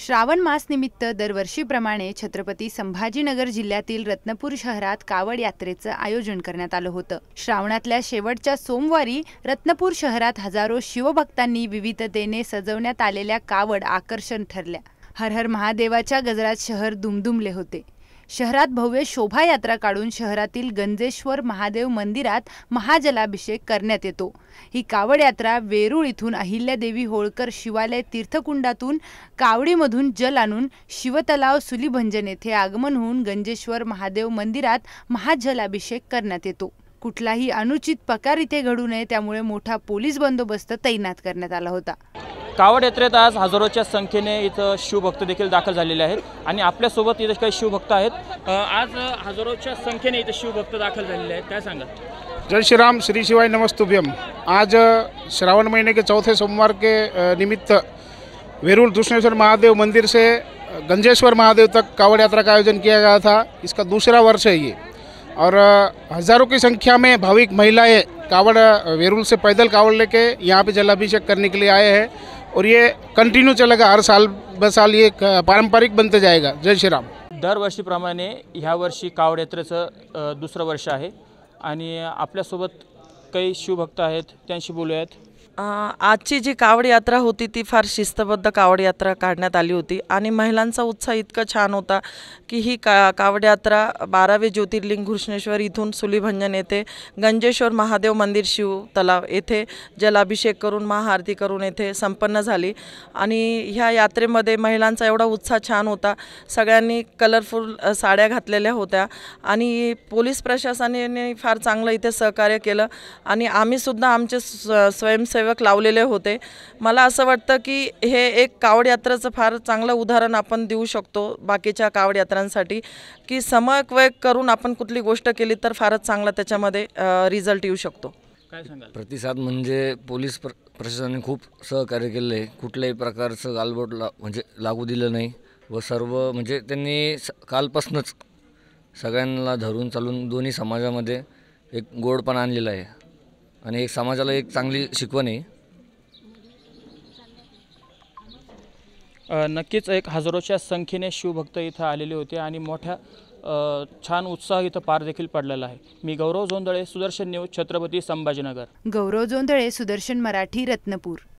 श्रावण मास निमित्त दरवर्षीप्रमाणे छत्रपती संभाजीनगर जिल्ह्यातील रत्नपूर शहरात कावड यात्रेचं आयोजन करण्यात आलं होतं। श्रावणातल्या शेवटच्या सोमवारी रत्नपूर शहरात हजारो शिवभक्तांनी विविधतेने सजवण्यात आलेल्या कावड आकर्षण ठरल्या। हर हर महादेवाच्या गजरात शहर दुमदुमले होते। शहरात भव्य शोभायात्रा काढून शहरातील गंजेश्वर महादेव मंदिरात महाजलाभिषेक करण्यात येतो। ही कावड यात्रा वेरूळ इथून अहिल्यादेवी होळकर शिवालय तीर्थकुंडातून कावडीमधून जल आणून शिवतलाव सुलीभंजन येथे आगमन होऊन गंजेश्वर महादेव मंदिरात महाजलाभिषेक करण्यात येतो। कुठलाही अनुचित प्रकार इथे घडू नये त्यामुळे मोठा पोलीस बंदोबस्त तैनात करण्यात आला होता। कावड यात्रेत आज हजारोच्या संख्येने इथं शिवभक्त देखील दाखल झालेले आहेत आणि आपल्यासोबत इथे काही शिवभक्त आहेत। आज हजारोच्या संख्येने इथे शिवभक्त दाखल झालेले आहेत, काय सांगा? जय श्री राम, श्री शिवाय नमस्तुभ्यम। आज श्रावण महीने के चौथे सोमवार के निमित्त वेरूळ दुष्णेश्वर महादेव मंदिर से गंजेश्वर महादेव तक कावड़ यात्रा का आयोजन किया गया था। इसका दूसरा वर्ष है ये, और हज़ारों की संख्या में भाविक महिलाएं कावड़ वेरूळ से पैदल कावड़ लेके यहाँ पे जलाभिषेक करने के लिए आए हैं और ये कंटिन्यू चलेगा। हर साल बसाल ये पारंपरिक बनते जाएगा। जय श्री राम। दरवर्षीप्रमाणे ह्या वर्षी कावड यात्रेचं दुसरं वर्ष आहे आणि आपल्यासोबत काही शिवभक्त आहेत, त्यांशी बोलूयात। आजची जी कावड यात्रा होती ती फार शिस्तबद्ध कावड यात्रा काढण्यात आली होती आणि महिलांचा उत्साह इतका छान होता की ही कावड यात्रा 12वे ज्योतिर्लिंग घृष्णेश्वर इथून सुलीभंजन येथे गंजेश्वर महादेव मंदिर शिव तलाव येथे जलाभिषेक करून महाआरती करून येथे संपन्न झाली। आणि ह्या यात्रेमध्ये महिलांचा एवढा उत्साह छान होता, सगळ्यांनी कलरफुल साड्या घातलेल्या होत्या आणि पोलीस प्रशासनाने फार चांगलं इथे सहकार्य केलं आणि आम्ही सुद्धा आमचे स्वयंसेवक लावलेले होते। मला असं वाटतं की हे एक कावड यात्रेचं फार चांगलं उदाहरण आपण देऊ शकतो बाकीच्या कावड यात्रांसाठी की समन्वय करून आपण कुठली गोष्ट केली तर फारच चांगला त्याच्यामध्ये रिझल्ट येऊ शकतो। काय सांगाल? प्रतिसाद म्हणजे पोलीस प्रशासनाने खूप सहकार्य केले आहे। कुठल्याही प्रकारचं गालबोट म्हणजे लागू दिलं नाही व सर्व म्हणजे त्यांनी कालपासूनच सगळ्यांना धरून चालून दोन्ही समाजामध्ये एक गोडपणा आणलेला आहे आणि एक समाजाला एक चांगली शिकवण आहे। नक्कीच एक हजारोच्या संख्येने शिवभक्त इथं आलेले होते आणि मोठ्या छान उत्साह इथं पार देखील पडलेला आहे। मी गौरव जोंधळे, सुदर्शन न्यूज, छत्रपती संभाजीनगर। गौरव जोंधळे, सुदर्शन मराठी, रत्नपूर।